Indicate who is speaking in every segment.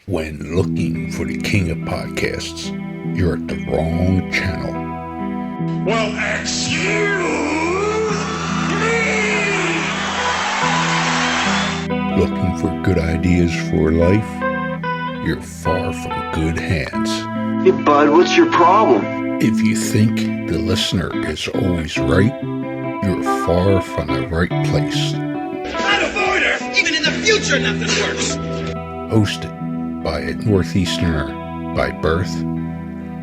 Speaker 1: When looking for the king of podcasts, you're at the wrong channel.
Speaker 2: Well, excuse me!
Speaker 1: Looking for good ideas for life? You're far from good hands.
Speaker 3: Hey, bud, what's your problem?
Speaker 1: If you think the listener is always right, you're far from the right place.
Speaker 2: Out of order! Even in the future, nothing works!
Speaker 1: Hosted by a Northeasterner by birth,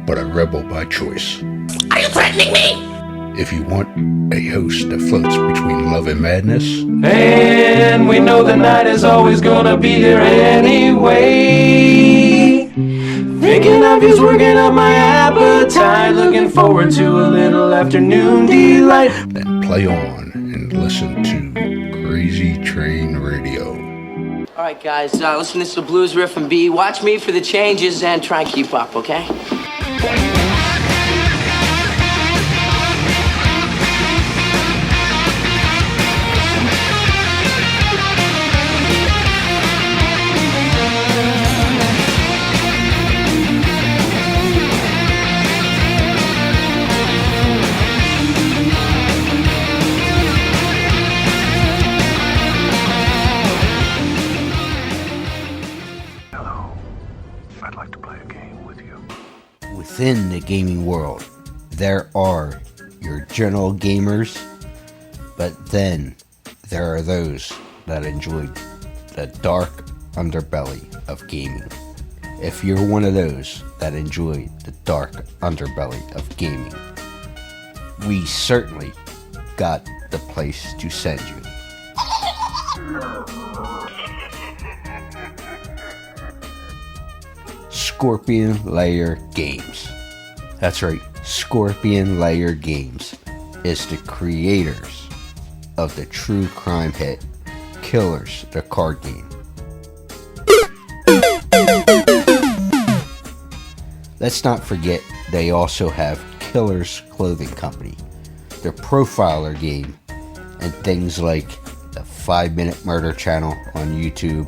Speaker 1: but a rebel by choice.
Speaker 2: Are you threatening me?
Speaker 1: If you want a host that floats between love and madness,
Speaker 4: and we know the night is always gonna be here anyway. Thinking of you's working up my appetite, looking forward to a little afternoon delight.
Speaker 1: then play on and listen to Crazy Train Radio.
Speaker 5: All right, guys, listen to this blues riff and B. Watch me for the changes and try and keep up, okay?
Speaker 6: Within the gaming world, there are your general gamers, but then there are those that enjoy the dark underbelly of gaming. If you're one of those that enjoy the dark underbelly of gaming, we certainly got the place to send you. Scorpion Lair Games. That's right, Scorpion Lair Games is the creators of the true crime hit Killers, the card game. Let's not forget they also have Killers Clothing Company, their profiler game, and things like the 5-Minute Murder channel on YouTube.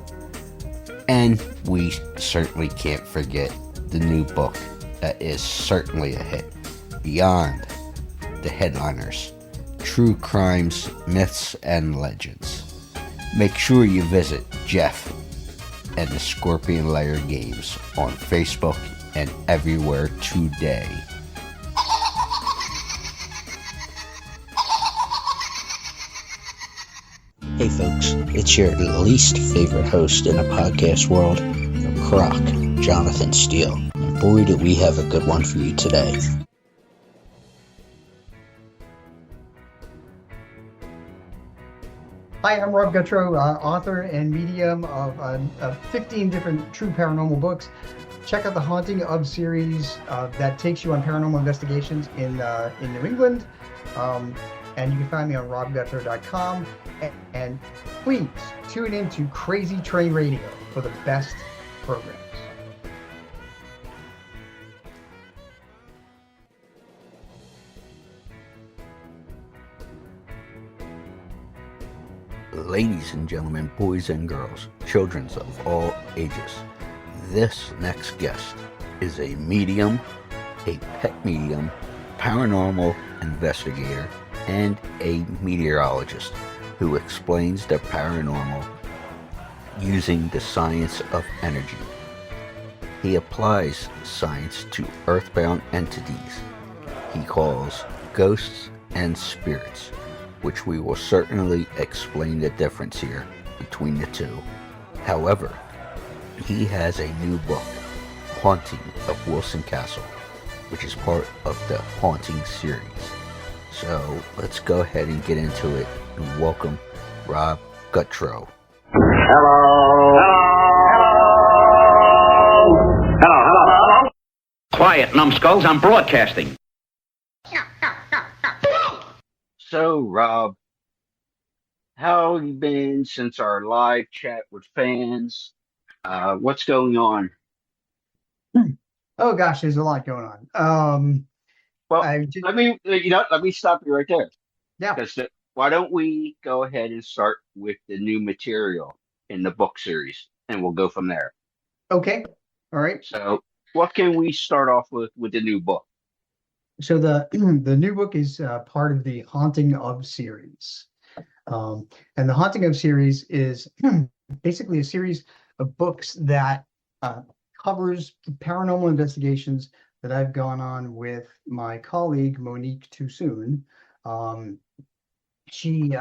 Speaker 6: And we certainly can't forget the new book that is certainly a hit, beyond the headliners, True Crimes, Myths, and Legends. Make sure you visit Jeff and the Scorpion Lair Games on Facebook and everywhere today.
Speaker 7: Hey folks, it's your least favorite host in the podcast world, Croc, Jonathan Steele. And boy, do we have a good one for you today.
Speaker 8: Hi, I'm Rob Gutro, author and medium of 15 different true paranormal books. Check out the Haunting of series that takes you on paranormal investigations in New England. And you can find me on robgutro.com. And please tune in to Crazy Train Radio for the best programs.
Speaker 6: Ladies and gentlemen, boys and girls, children of all ages, this next guest is a medium, a pet medium, paranormal investigator, and a meteorologist who explains the paranormal using the science of energy. He applies science to earthbound entities he calls ghosts and spirits, which we will certainly explain the difference here between the two. However, he has a new book, Haunting of Wilson Castle, which is part of the Haunting series. So let's go ahead and get into it and welcome Rob Gutro.
Speaker 9: Hello. Quiet, numbskulls, I'm broadcasting.
Speaker 6: So, Rob, how have you been since our live chat with fans? What's going on?
Speaker 8: Oh gosh, there's a lot going on.
Speaker 6: Let me stop you right there.
Speaker 8: Yeah.
Speaker 6: Because why don't we go ahead and start with the new material in the book series, and we'll go from there.
Speaker 8: Okay. All right.
Speaker 3: So, what can we start off with the new book?
Speaker 8: So the the new book is part of the Haunting of series. And the Haunting of series is basically a series of books that covers paranormal investigations that I've gone on with my colleague Monique Toussoon. Um, she's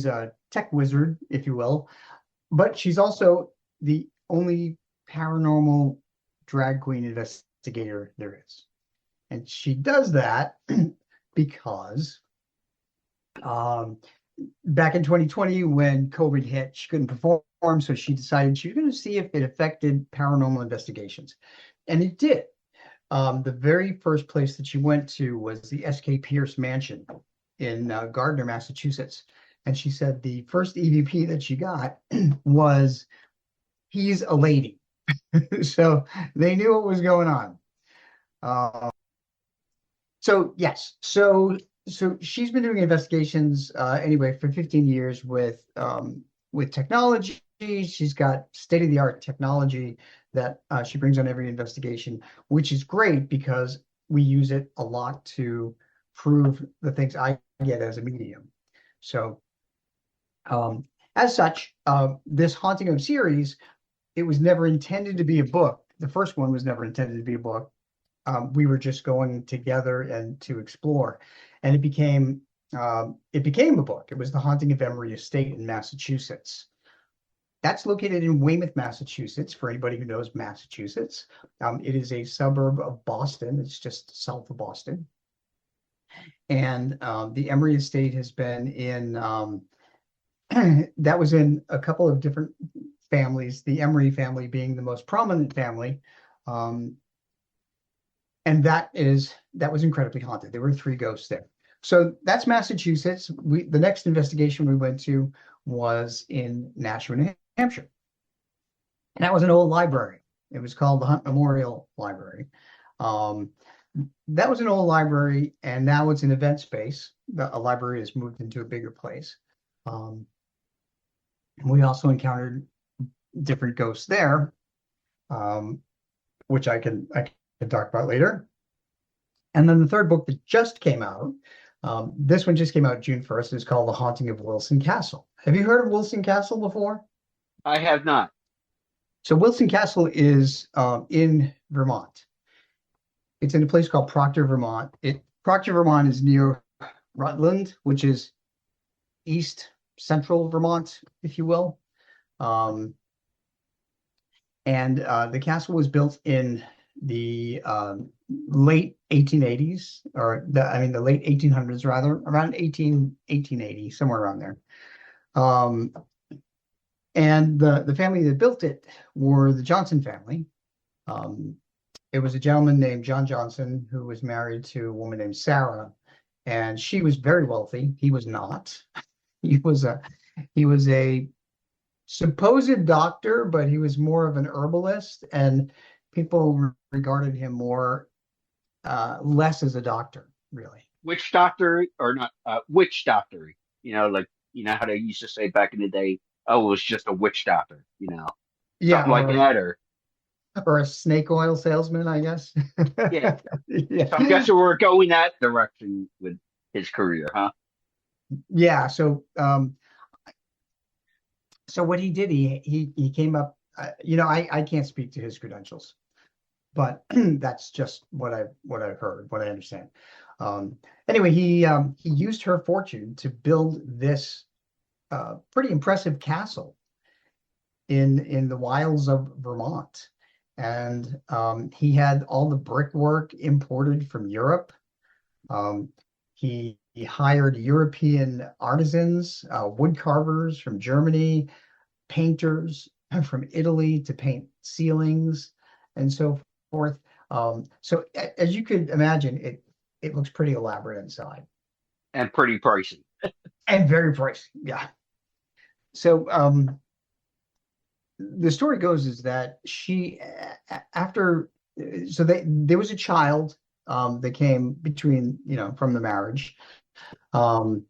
Speaker 8: a tech wizard, if you will, but she's also the only paranormal drag queen investigator there is. And she does that because um, back in 2020, when COVID hit, she couldn't perform. So she decided she was going to see if it affected paranormal investigations. And it did. The very first place that she went to was the S.K. Pierce Mansion in Gardner, Massachusetts. And she said the first EVP that she got was, he's a lady. So they knew what was going on. So yes, so she's been doing investigations anyway for 15 years with technology. She's got state-of-the-art technology that she brings on every investigation, which is great because we use it a lot to prove the things I get as a medium. So as such, this Haunting of series, it was never intended to be a book. The first one was never intended to be a book. We were just going together and to explore, and it became a book. It was The Haunting of Emery Estate in Massachusetts. That's located in Weymouth, Massachusetts, for anybody who knows Massachusetts. It is a suburb of Boston. It's just south of Boston. And the Emery Estate has been in, that was in a couple of different families, the Emery family being the most prominent family. And that was incredibly haunted. There were 3 ghosts there. So that's Massachusetts. The next investigation we went to was in Nashua, New Hampshire. And that was an old library. It was called the Hunt Memorial Library. That was an old library, and now it's an event space. A library has moved into a bigger place. We also encountered different ghosts there, which I can talk about later. And then the third book that just came out, this one just came out June 1st, is called The Haunting of Wilson Castle. Have you heard of Wilson Castle before?
Speaker 3: I have not.
Speaker 8: So Wilson Castle is in Vermont. It's in a place called Proctor, Vermont. Proctor, Vermont is near Rutland, which is east central Vermont, if you will. And the castle was built in the late 1880s, or the late 1800s, rather, around 1880, somewhere around there. And the family that built it were the Johnson family. It was a gentleman named John Johnson who was married to a woman named Sarah, and she was very wealthy. He was not. He was a supposed doctor, but he was more of an herbalist, and people regarded him less as a doctor, really.
Speaker 3: Witch doctor or not? Witch doctor. Like how they used to say back in the day. Oh, it was just a witch doctor.
Speaker 8: Yeah,
Speaker 3: something like that,
Speaker 8: or a snake oil salesman, I guess.
Speaker 3: Yeah.
Speaker 8: Yeah.
Speaker 3: So I'm guessing we're going that direction with his career, huh?
Speaker 8: Yeah. So what he did, he came up. I can't speak to his credentials, but that's just what I've heard, what I understand. Anyway, he used her fortune to build this pretty impressive castle in the wilds of Vermont, and he had all the brickwork imported from Europe. He hired European artisans, wood carvers from Germany, painters from Italy to paint ceilings, and so forth. So as you could imagine, it looks pretty elaborate inside.
Speaker 3: And pretty pricey.
Speaker 8: And very pricey, yeah. So the story goes is that there was a child that came between, from the marriage. And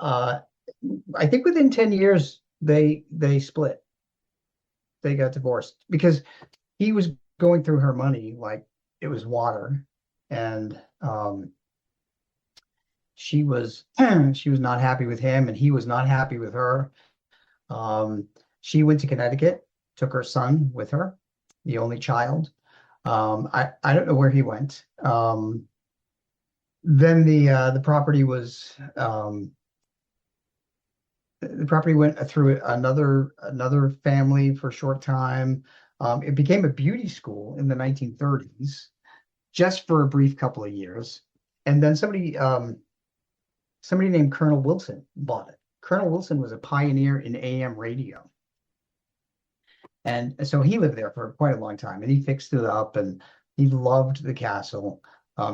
Speaker 8: I think within 10 years, they split. they got divorced because he was going through her money like it was water, and she was she was not happy with him, and he was not happy with her. She went to Connecticut, took her son with her, the only child. I don't know where he went. Then the property was the property went through another family for a short time. It became a beauty school in the 1930s, just for a brief couple of years, and then somebody named Colonel Wilson bought it. Colonel Wilson was a pioneer in AM radio, and so he lived there for quite a long time, and he fixed it up, and he loved the castle.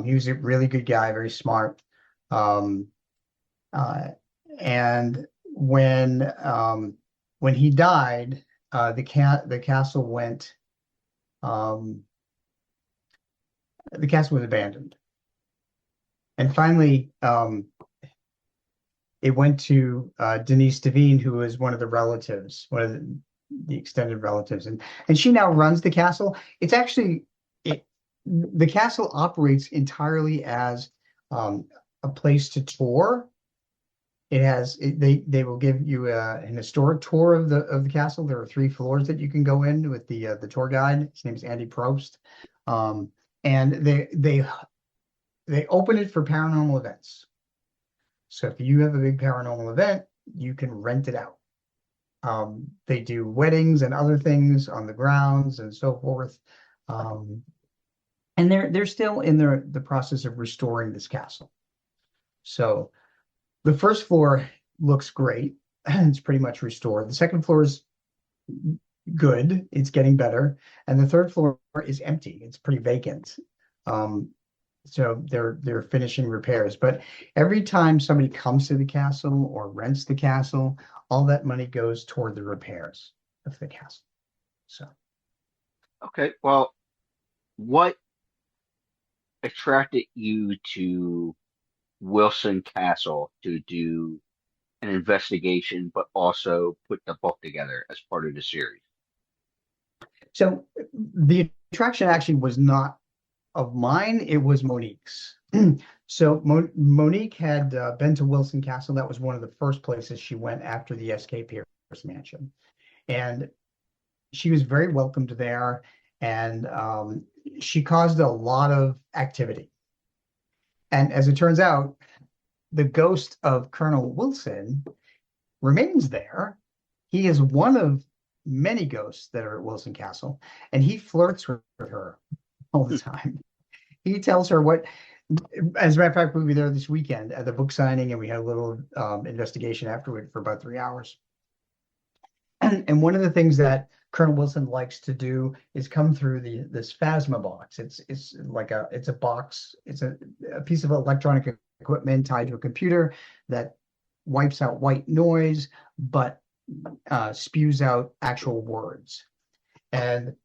Speaker 8: He was a really good guy, very smart. And when he died, the castle went the castle was abandoned, and finally it went to Denise Devine, who was one of the relatives, one of the extended relatives, and she now runs the castle. It's actually the castle operates entirely as a place to tour. It has they will give you an historic tour of the castle. There are 3 floors that you can go in with the tour guide. His name is Andy Probst, and they open it for paranormal events. So if you have a big paranormal event, you can rent it out. They do weddings and other things on the grounds and so forth. And they're still in the process of restoring this castle. So the first floor looks great. It's pretty much restored. The second floor is good. It's getting better. And the third floor is empty. It's pretty vacant. So they're finishing repairs. But every time somebody comes to the castle or rents the castle, all that money goes toward the repairs of the castle. So
Speaker 3: Okay, well, what attracted you to Wilson Castle to do an investigation, but also put the book together as part of the series?
Speaker 8: So the attraction actually was not of mine, it was Monique's. So Monique had been to Wilson Castle. That was one of the first places she went after the S.K. Pierce mansion. And she was very welcomed there, and she caused a lot of activity. And as it turns out, the ghost of Colonel Wilson remains there. He is one of many ghosts that are at Wilson Castle, and he flirts with her all the time. He tells her what, as a matter of fact, we'll be there this weekend at the book signing, and we had a little investigation afterward for about 3 hours. And one of the things that Colonel Wilson likes to do is come through this Phasma box. It's a box. It's a piece of electronic equipment tied to a computer that wipes out white noise, but spews out actual words. And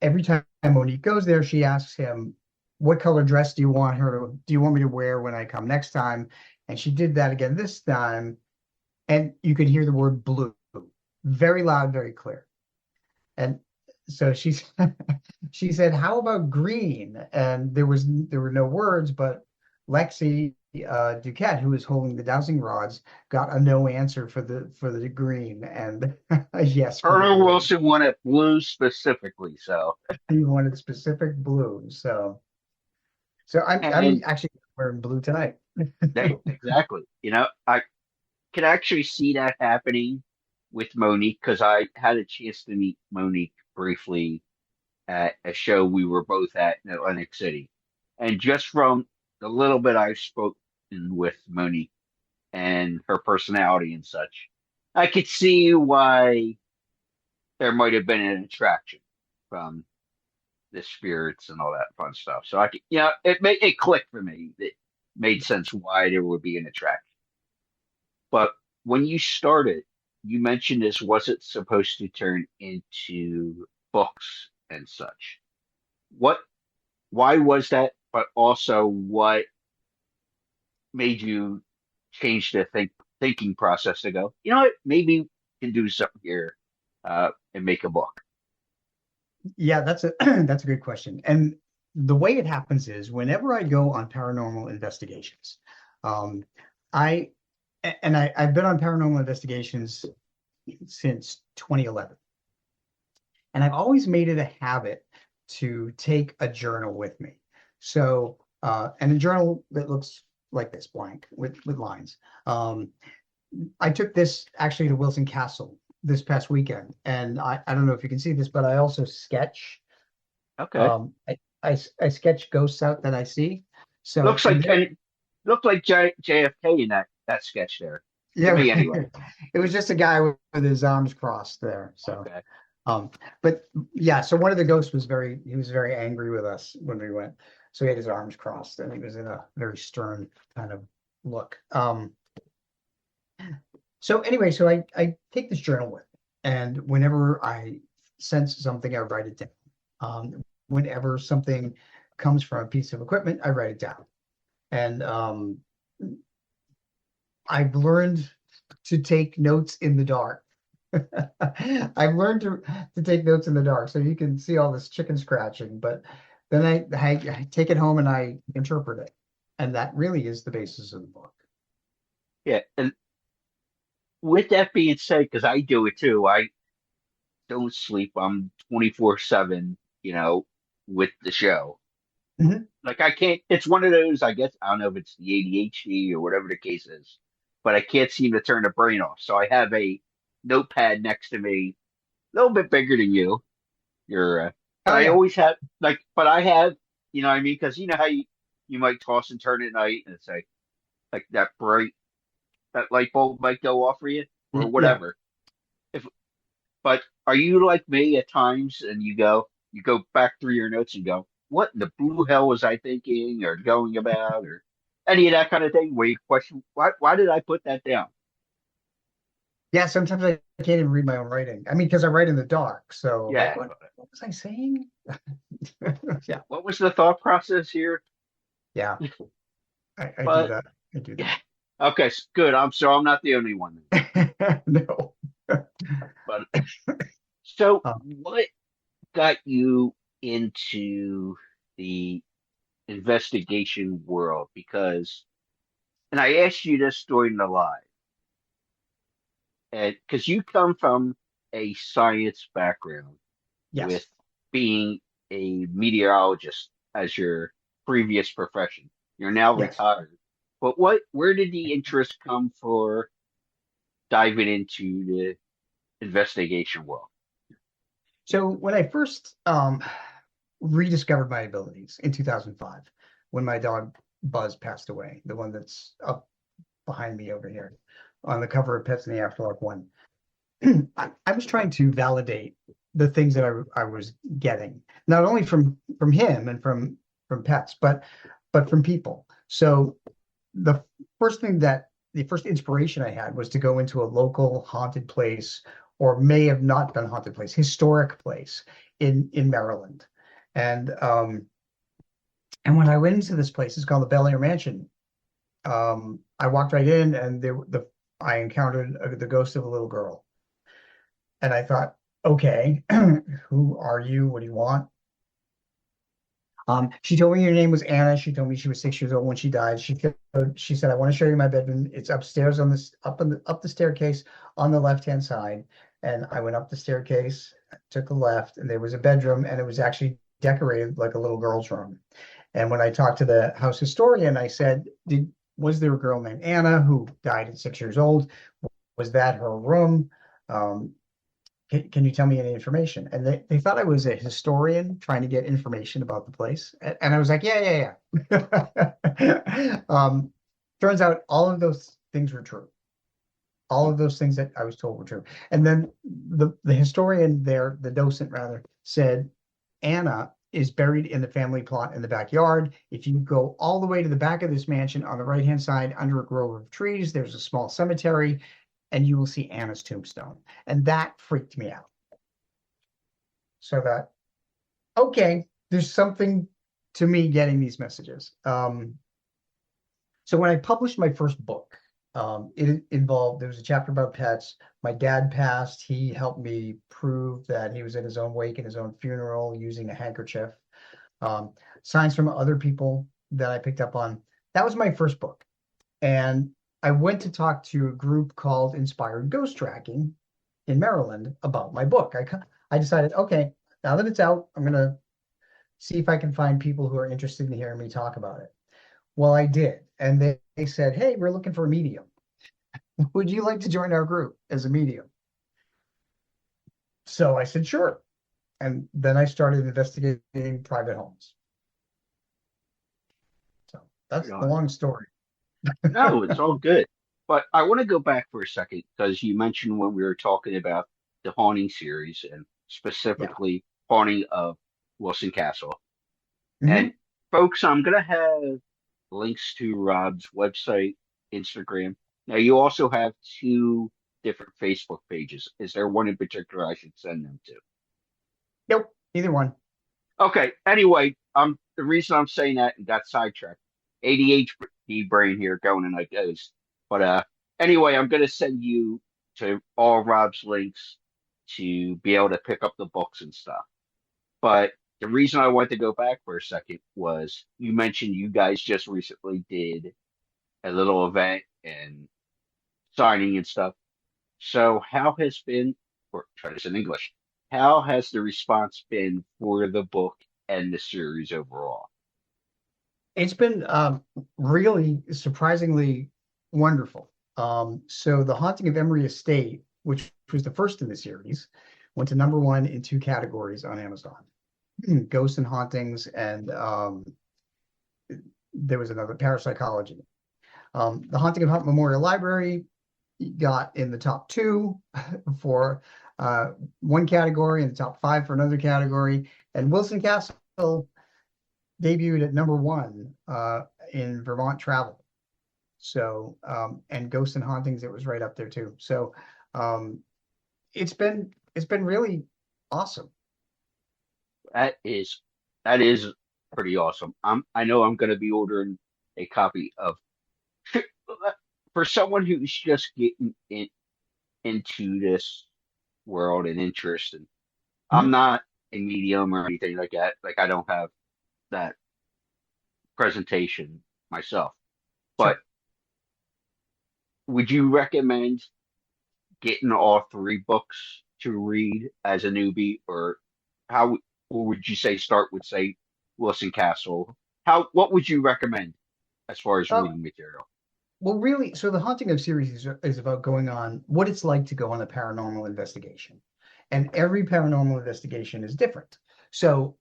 Speaker 8: every time Monique goes there, she asks him, "What color dress do you want me to wear when I come next time?" And she did that again this time, and you could hear the word blue, very loud, very clear. And so she said, "How about green?" And there were no words, but Lexi Duquette, who was holding the dowsing rods, got a no answer for the green, and a yes.
Speaker 3: Colonel Wilson wanted blue specifically, so
Speaker 8: he wanted specific blue. So I'm actually wearing blue tonight.
Speaker 3: Exactly. I could actually see that happening with Monique, because I had a chance to meet Monique briefly at a show we were both at in Atlantic City. And just from the little bit I've spoken with Monique and her personality and such, I could see why there might have been an attraction from the spirits and all that fun stuff. So it clicked for me. It made sense why there would be an attraction. But when you started, you mentioned this wasn't supposed to turn into books and such. Why was that? But also, what made you change the thinking process to go, you know what, maybe we can do something here and make a book?
Speaker 8: Yeah, that's a that's a good question. And the way it happens is whenever I go on paranormal investigations, um, I I've been on paranormal investigations since 2011, and I've always made it a habit to take a journal with me. So, and a journal that looks like this, blank with lines. I took this actually to Wilson Castle this past weekend, and I don't know if you can see this, but I also sketch.
Speaker 3: Okay.
Speaker 8: I sketch ghosts out that I see. So,
Speaker 3: Looks
Speaker 8: and
Speaker 3: like
Speaker 8: there,
Speaker 3: looked like JFK in that sketch there. To
Speaker 8: yeah,
Speaker 3: me anyway.
Speaker 8: it was just a guy with his arms crossed there. So,
Speaker 3: Okay.
Speaker 8: but yeah, so one of the ghosts he was very angry with us when we went. So he had his arms crossed and he was in a very stern kind of look. So anyway, so I take this journal with me, and whenever I sense something, I write it down. Whenever something comes from a piece of equipment, I write it down. And I've learned to take notes in the dark. I've learned to take notes in the dark, so you can see all this chicken scratching, but then I take it home and I interpret it, and that really is the basis of the book.
Speaker 3: Yeah, and with that being said, because I do it too, I don't sleep. I'm 24/7, with the show.
Speaker 8: Mhm.
Speaker 3: Like I can't. It's one of those. I guess I don't know if it's the ADHD or whatever the case is, but I can't seem to turn the brain off. So I have a notepad next to me, a little bit bigger than you. But
Speaker 8: Oh
Speaker 3: I
Speaker 8: yeah,
Speaker 3: always have but I have, what I mean, because you know how you might toss and turn at night, and it's like that light bulb might go off for you or
Speaker 8: yeah.
Speaker 3: whatever. If But are you like me at times, and you go back through your notes and go, what in the blue hell was I thinking or going about, or any of that kind of thing, where you question why did I put that down?
Speaker 8: Yeah, sometimes I can't even read my own writing. I mean, because I write in the dark. So I'm like,
Speaker 3: Yeah.
Speaker 8: what was I saying? Yeah,
Speaker 3: What was the thought process here?
Speaker 8: yeah, I do
Speaker 3: But
Speaker 8: that. I do
Speaker 3: yeah. Okay, good. I'm not the only one.
Speaker 8: that. No.
Speaker 3: But so
Speaker 8: Um,
Speaker 3: what got you into the investigation world? And I asked you this during the live, and because you come from a science background with
Speaker 8: yes,
Speaker 3: being a meteorologist as your previous profession. You're now
Speaker 8: yes.
Speaker 3: retired. But where did the interest come for diving into the investigation world?
Speaker 8: So when I first rediscovered my abilities in 2005, when my dog Buzz passed away, the one that's up behind me over here on the cover of Pets in the Afterlife one, I was trying to validate the things that I was getting, not only from him and from pets, but from people. So the the first inspiration I had was to go into a local haunted place, or may have not been haunted place, historic place in Maryland. And and when I went into this place, it's called the Bel Air Mansion. I walked right in, and I encountered the ghost of a little girl. And I thought, okay, who are you? What do you want? She told me her name was Anna. She told me she was 6 years old when she died. She said, I want to show you my bedroom. It's upstairs up the staircase on the left-hand side. And I went up the staircase, took a left, and there was a bedroom, and it was actually decorated like a little girl's room. And when I talked to the house historian, I said, was there a girl named Anna who died at 6 years old? Was that her room? Um, can you tell me any information? And they thought I was a historian trying to get information about the place. And I was like, yeah. Turns out all of those things were true. All of those things that I was told were true. And then the historian there, the docent rather, said, Anna is buried in the family plot in the backyard. If you go all the way to the back of this mansion on the right-hand side, under a grove of trees, there's a small cemetery, and you will see Anna's tombstone. And that freaked me out. So that, okay, there's something to me getting these messages. So when I published my first book It involved, there was a chapter about pets. My dad passed. He helped me prove that he was in his own wake and his own funeral using a handkerchief. Signs from other people that I picked up on. That was my first book. And I went to talk to a group called Inspired Ghost Tracking in Maryland about my book. I decided, okay, now that it's out, I'm going to see if I can find people who are interested in hearing me talk about it. Well, I did. And they said, hey, we're looking for a medium. Would you like to join our group as a medium? So I said, sure. And then I started investigating private homes. So that's the long story.
Speaker 3: No, it's all good. But I want to go back for a second because you mentioned when we were talking about the haunting series and specifically haunting of Wilson Castle. And folks, I'm going to have links to Rob's website, Instagram. Now, you also have two different Facebook pages. Is there one in particular I should send them to?
Speaker 8: Nope, either one.
Speaker 3: Okay. Anyway, the reason I'm saying that and got sidetracked, ADHD brain here going and like goes. But anyway, I'm gonna send you to all Rob's links to be able to pick up the books and stuff. But the reason I wanted to go back for a second was you mentioned you guys just recently did a little event and signing and stuff. So how has been, or try this in English, how has the response been for the book and the series overall?
Speaker 8: It's been really surprisingly wonderful. So The Haunting of Emery Estate, which was the first in the series, went to #1 in 2 categories on Amazon. Ghosts and Hauntings, and there was another, Parapsychology. The Haunting of Hunt Memorial Library got in the top 2 for one category and the top 5 for another category. And Wilson Castle debuted at #1 in Vermont Travel. So, and Ghosts and Hauntings, it was right up there too. So, it's been really awesome.
Speaker 3: That is pretty awesome. I know I'm going to be ordering a copy of for someone who's just getting into this world and interest. And I'm not a medium or anything like that. Like I don't have that presentation myself. But would you recommend getting all 3 books to read as a newbie, or or would you say start with, say, Wilson Castle? What would you recommend as far as reading material?
Speaker 8: Well, really, so the Haunting of series is about going on what it's like to go on a paranormal investigation. And every paranormal investigation is different. So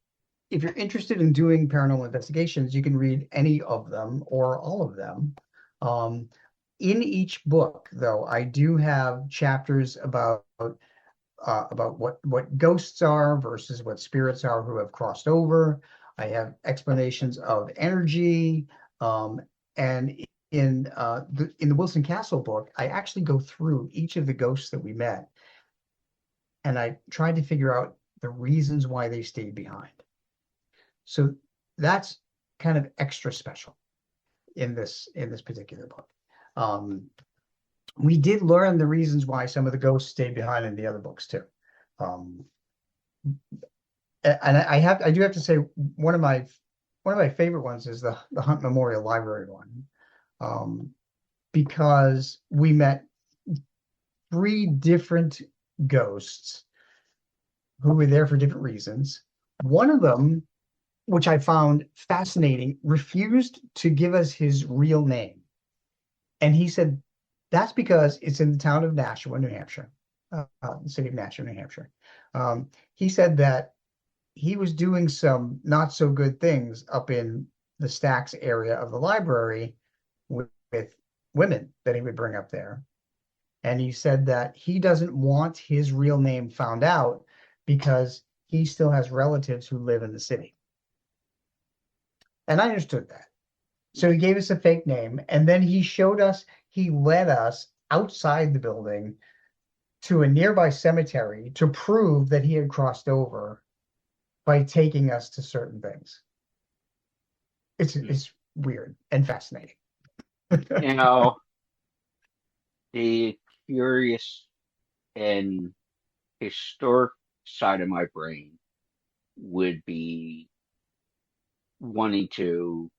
Speaker 8: if you're interested in doing paranormal investigations, you can read any of them or all of them. In each book, though, I do have chapters about what ghosts are versus what spirits are who have crossed over. I have explanations of energy, and in the Wilson Castle book, I actually go through each of the ghosts that we met, and I tried to figure out the reasons why they stayed behind. So that's kind of extra special in this particular book. We did learn the reasons why some of the ghosts stayed behind in the other books too. And I do have to say one of my favorite ones is the Hunt Memorial Library one, because we met 3 different ghosts who were there for different reasons. One of them, which I found fascinating, refused to give us his real name, and he said that's because it's in the town of Nashua, New Hampshire, the city of Nashua, New Hampshire. He said that he was doing some not so good things up in the stacks area of the library with women that he would bring up there. And he said that he doesn't want his real name found out because he still has relatives who live in the city. And I understood that. So he gave us a fake name, and then he led us outside the building to a nearby cemetery to prove that he had crossed over by taking us to certain things. It's weird and fascinating.
Speaker 3: the curious and historic side of my brain would be wanting to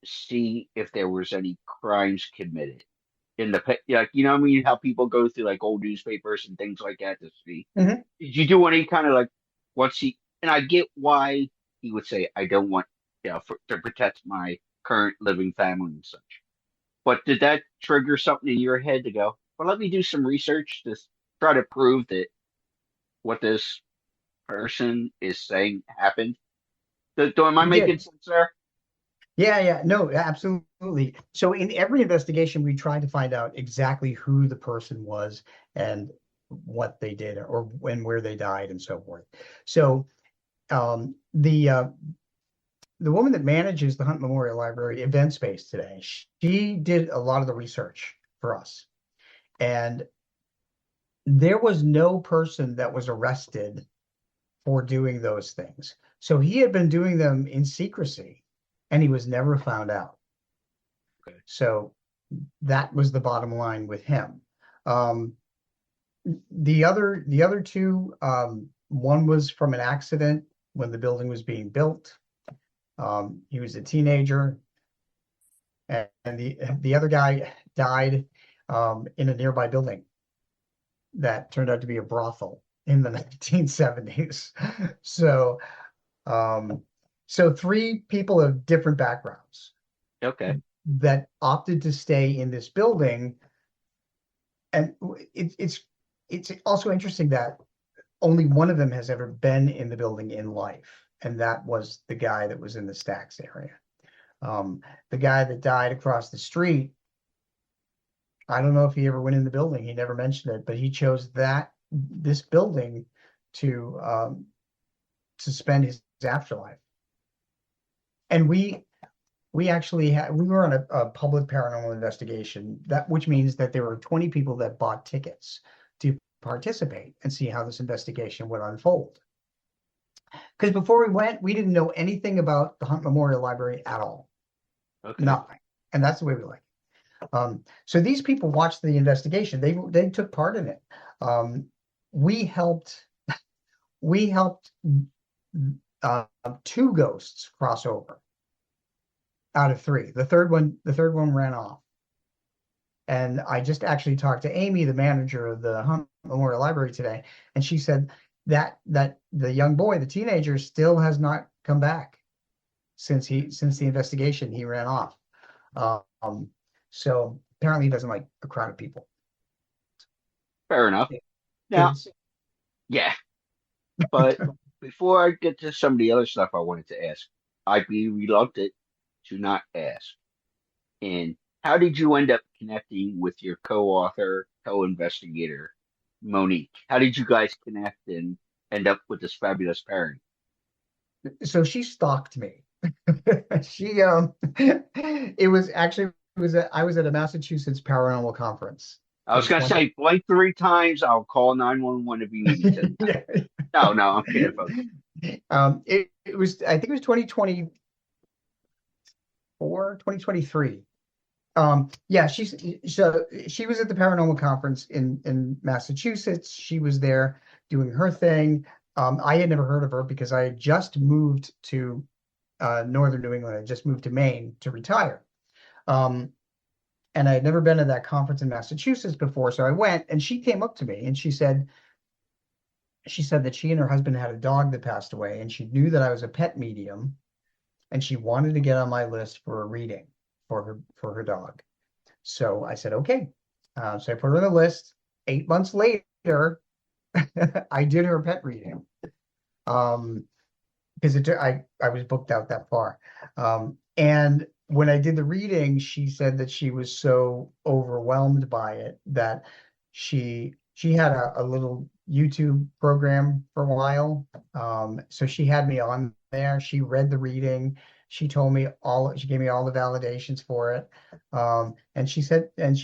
Speaker 3: see if there was any crimes committed in the like I mean how people go through like old newspapers and things like that to see.
Speaker 8: Mhm.
Speaker 3: Did you do any kind of like once he and I get why he would say I don't want to protect my current living family and such. But did that trigger something in your head to go, well, let me do some research to try to prove that what this person is saying happened? Am I
Speaker 8: We did.
Speaker 3: making sense there?
Speaker 8: Yeah, no, absolutely. So in every investigation, we tried to find out exactly who the person was and what they did or when, where they died and so forth. So the woman that manages the Hunt Memorial Library event space today, she did a lot of the research for us. And there was no person that was arrested for doing those things. So he had been doing them in secrecy and he was never found out.
Speaker 3: Okay.
Speaker 8: So that was the bottom line with him. The other two, one was from an accident when the building was being built. He was a teenager, and the other guy died in a nearby building that turned out to be a brothel in the 1970s. So, so three people of different backgrounds
Speaker 3: Okay.
Speaker 8: that opted to stay in this building, and it's also interesting that only one of them has ever been in the building in life, and that was the guy that was in the stacks area. The guy that died across the street, I don't know if he ever went in the building. He never mentioned it, but he chose this building to spend his afterlife. And we actually we were on a public paranormal investigation, which means that there were 20 people that bought tickets to participate and see how this investigation would unfold. Because before we went, we didn't know anything about the Hunt Memorial Library at all.
Speaker 3: Okay.
Speaker 8: Nothing. And that's the way we like it. So these people watched the investigation. They took part in it. We helped two ghosts cross over out of three. The third one ran off. And I just actually talked to Amy, the manager of the Hunt Memorial Library today, and she said that the young boy, the teenager, still has not come back since the investigation. He ran off. So apparently he doesn't like a crowd of people.
Speaker 3: Fair enough. Now,
Speaker 8: Kids.
Speaker 3: yeah. But before I get to some of the other stuff I wanted to ask, I'd be reluctant to not ask. And how did you end up connecting with your co-author, co-investigator, Monique? How did you guys connect and end up with this fabulous pairing?
Speaker 8: So she stalked me. She I was at a Massachusetts paranormal conference.
Speaker 3: I was gonna say blink 3 times. I'll call 911 if you need me to. No, I'm kidding, folks.
Speaker 8: It was, I think it was 2024, 2023. Yeah, she was at the paranormal conference in Massachusetts. She was there doing her thing. I had never heard of her because I had just moved to northern New England. I just moved to Maine to retire. And I had never been to that conference in Massachusetts before. So I went, and she came up to me and she said that she and her husband had a dog that passed away, and she knew that I was a pet medium, and she wanted to get on my list for a reading for her dog. So I said, okay. So I put her on the list. 8 months later, I did her pet reading. Because I was booked out that far. And when I did the reading, she said that she was so overwhelmed by it that she had a little YouTube program for a while. So she had me on there. She read the reading. She gave me all the validations for it. And she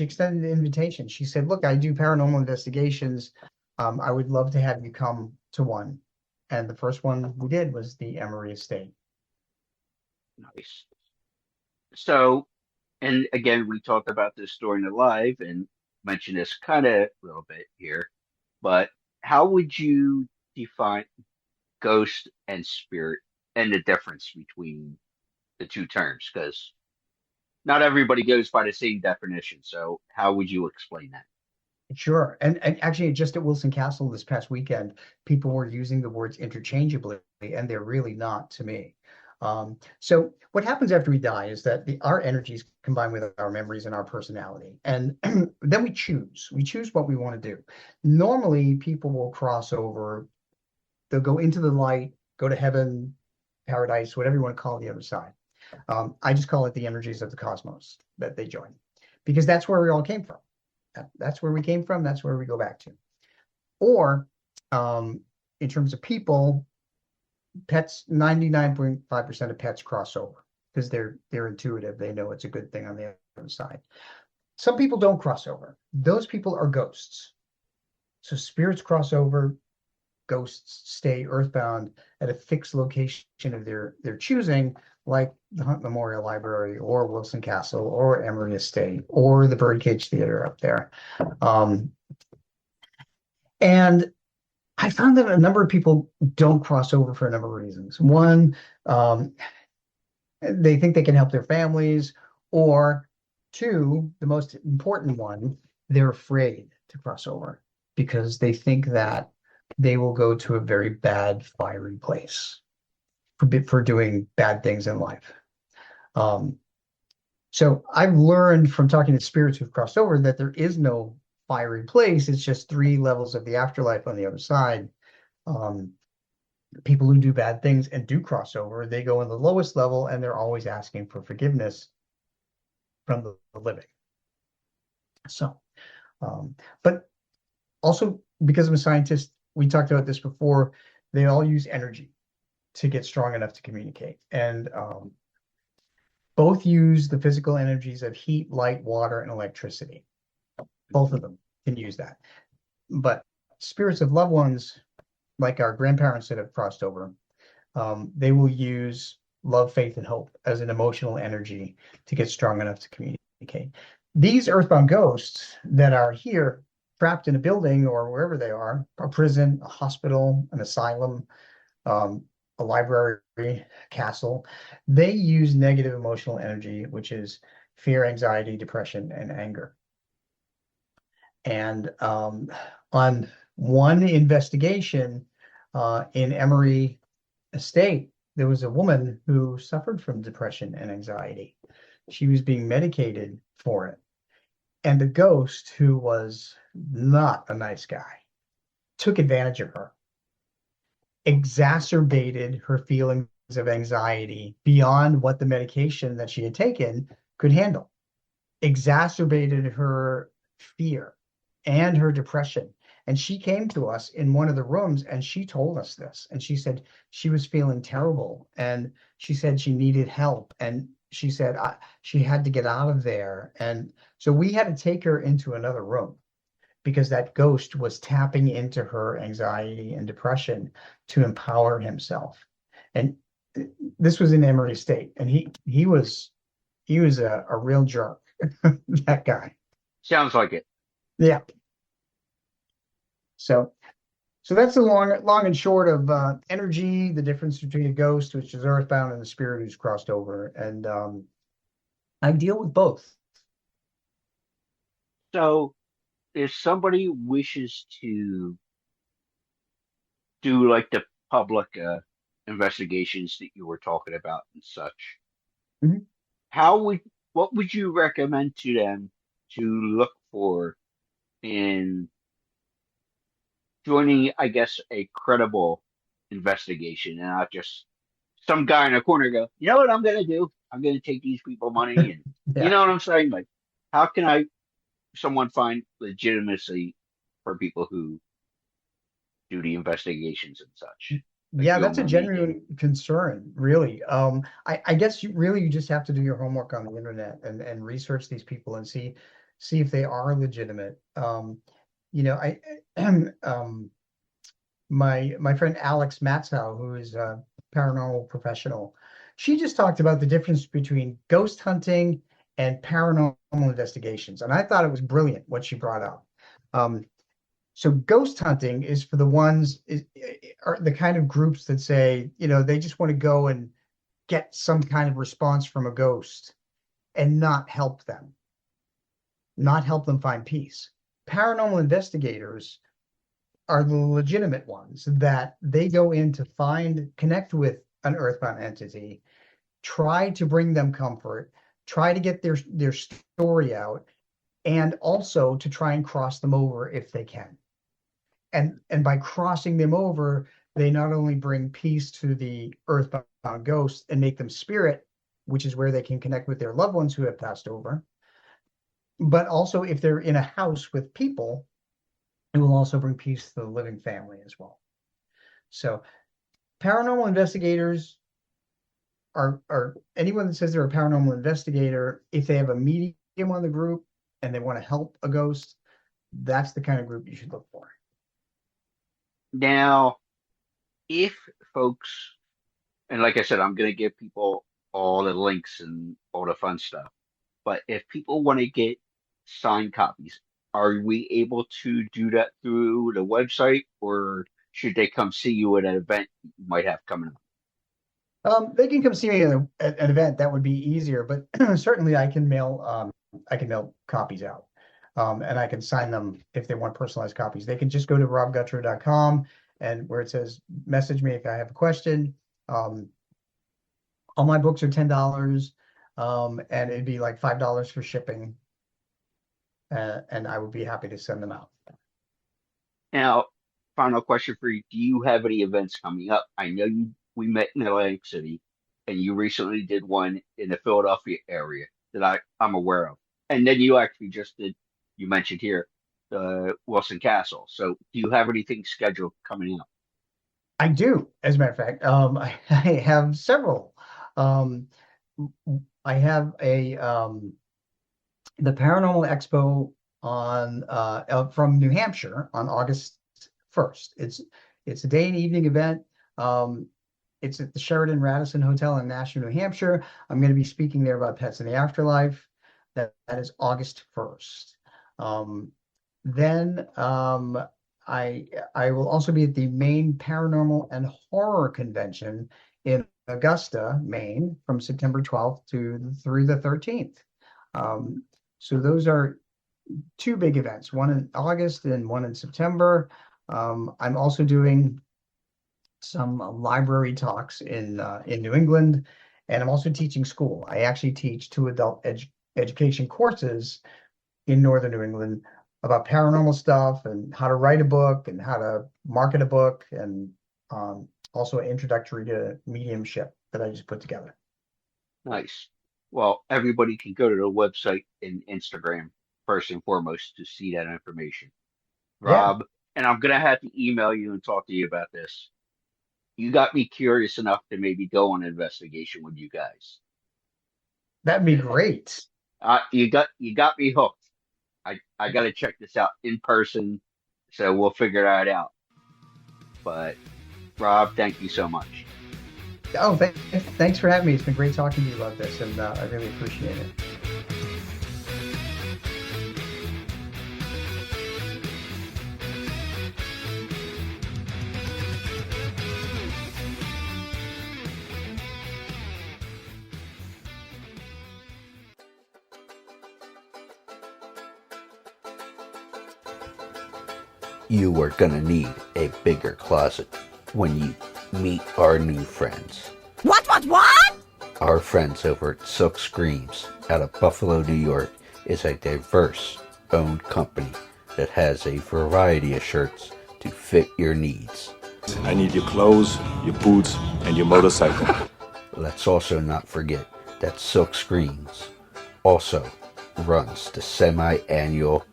Speaker 8: extended an invitation. She said, look, I do paranormal investigations. I would love to have you come to one. And the first one we did was the Emory Estate.
Speaker 3: Nice. So, and again, we talked about this during the live, and mentioned this kind of a little bit here, but how would you define ghost and spirit and the difference between the two terms? Because not everybody goes by the same definition. So how would you explain that?
Speaker 8: Sure. And actually, just at Wilson Castle this past weekend, people were using the words interchangeably, and they're really not to me. So what happens after we die is that our energies combine with our memories and our personality. And then we choose. We choose what we want to do. Normally, people will cross over. They'll go into the light, go to heaven, paradise, whatever you want to call the other side. I just call it the energies of the cosmos that they join, because that's where we all came from. That's where we came from. That's where we go back to. Or in terms of people, pets, 99.5% of pets cross over because they're intuitive. They know it's a good thing on the other side. Some people don't cross over. Those people are ghosts. So spirits cross over, ghosts stay earthbound at a fixed location of their choosing, like the Hunt Memorial Library or Wilson Castle or Emory Estate or the Birdcage Theater up there. And I found that a number of people don't cross over for a number of reasons. One, they think they can help their families, or two, the most important one, they're afraid to cross over because they think that they will go to a very bad, fiery place for doing bad things in life. So I've learned from talking to spirits who've crossed over that there is no fiery place. It's just 3 levels of the afterlife on the other side. People who do bad things and do cross over, they go in the lowest level and they're always asking for forgiveness from the living. So, but also because I'm a scientist, we talked about this before, they all use energy to get strong enough to communicate. And both use the physical energies of heat, light, water, and electricity. Both of them can use that. But spirits of loved ones, like our grandparents that have crossed over, they will use love, faith, and hope as an emotional energy to get strong enough to communicate. These earthbound ghosts that are here, trapped in a building or wherever they are, a prison, a hospital, an asylum, a library, castle, they use negative emotional energy, which is fear, anxiety, depression, and anger. And on one investigation in Emory Estate, there was a woman who suffered from depression and anxiety. She was being medicated for it. And the ghost, who was not a nice guy, took advantage of her, exacerbated her feelings of anxiety beyond what the medication that she had taken could handle, exacerbated her fear and her depression. And she came to us in one of the rooms and she told us this. And she said she was feeling terrible. And she said she needed help. And she said she had to get out of there. And so we had to take her into another room because that ghost was tapping into her anxiety and depression to empower himself. And this was in Emory State. And he was a real jerk, that guy.
Speaker 3: Sounds like it.
Speaker 8: Yeah. So that's the long and short of energy, the difference between a ghost, which is earthbound, and the spirit who's crossed over. And I deal with both.
Speaker 3: So if somebody wishes to do like the public investigations that you were talking about and such, what would you recommend to them to look for in joining, I guess, a credible investigation and not just some guy in a corner go, you know what I'm going to do? I'm going to take these people money. And
Speaker 8: Yeah.
Speaker 3: You know what I'm saying? Like, how can someone find legitimacy for people who do the investigations and such? Like
Speaker 8: Yeah, that's a genuine concern, really. I guess you just have to do your homework on the internet and research these people and see if they are legitimate. My friend Alex Matzow, who is a paranormal professional, she just talked about the difference between ghost hunting and paranormal investigations. And I thought it was brilliant what she brought up. So ghost hunting is for the ones are the kind of groups that say, they just want to go and get some kind of response from a ghost and not help them find peace. Paranormal investigators are the legitimate ones that they go in to connect with an earthbound entity, try to bring them comfort, try to get their story out, and also to try and cross them over if they can. And by crossing them over, they not only bring peace to the earthbound ghosts and make them spirit, which is where they can connect with their loved ones who have passed over, but also if they're in a house with people, it will also bring peace to the living family as well. So paranormal investigators are anyone that says they're a paranormal investigator, if they have a medium on the group and they want to help a ghost, that's the kind of group you should look for.
Speaker 3: Now, if folks, and like I said, I'm going to give people all the links and all the fun stuff, but if people want to get signed copies, are we able to do that through the website, or should they come see you at an event you might have coming up?
Speaker 8: They can come see me at an event. That would be easier, but certainly I can mail copies out, and I can sign them if they want personalized copies. They can just go to robgutro.com and where it says message me if I have a question. All my books are $10, and it'd be like $5 for shipping, and I would be happy to send them out.
Speaker 3: Now, final question for you: do you have any events coming up? I know we met in Atlantic City, and you recently did one in the Philadelphia area that I'm aware of. And then you actually just did, you mentioned here, the Wilson Castle. So do you have anything scheduled coming up?
Speaker 8: I do, as a matter of fact. I have several. I have the Paranormal Expo from New Hampshire on August 1st. It's a day and evening event. It's at the Sheraton Radisson Hotel in Nashua, New Hampshire. I'm going to be speaking there about pets in the afterlife. That is August 1st. Then I will also be at the Maine Paranormal and Horror Convention in Augusta, Maine, from September 12th through the 13th. So those are two big events, one in August and one in September. I'm also doing some library talks in New England, and I'm also teaching school. I actually teach 2 adult education courses in Northern New England about paranormal stuff and how to write a book and how to market a book, and also an introductory to mediumship that I just put together.
Speaker 3: Nice. Well, everybody can go to the website and Instagram first and foremost to see that information. Rob, and I'm going to have to email you and talk to you about this. You got me curious enough to maybe go on an investigation with you guys.
Speaker 8: That'd be great.
Speaker 3: You got me hooked. I got to check this out in person, so we'll figure that out. But Rob, thank you so much.
Speaker 8: Oh, thanks for having me. It's been great talking to you about this, and I really appreciate it.
Speaker 6: You are gonna need a bigger closet when you meet our new friends.
Speaker 10: What?
Speaker 6: Our friends over at Silk Screams out of Buffalo, New York is a diverse owned company that has a variety of shirts to fit your needs.
Speaker 11: I need your clothes, your boots, and your motorcycle.
Speaker 6: Let's also not forget that Silk Screams also runs the semi-annual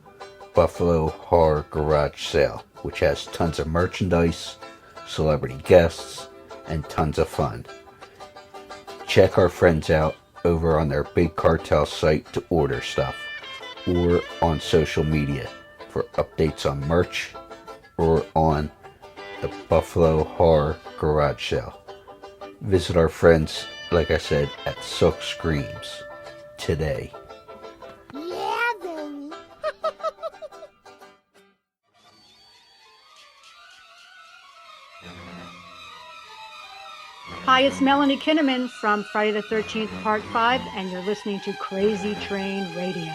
Speaker 6: Buffalo Horror Garage Sale, which has tons of merchandise, celebrity guests, and tons of fun. Check our friends out over on their Big Cartel site to order stuff, or on social media for updates on merch, or on the Buffalo Horror Garage Sale. Visit our friends, like I said, at Silk Screams today.
Speaker 10: Hi, it's Melanie Kinnaman from Friday the 13th, Part 5, and you're listening to Crazy Train Radio.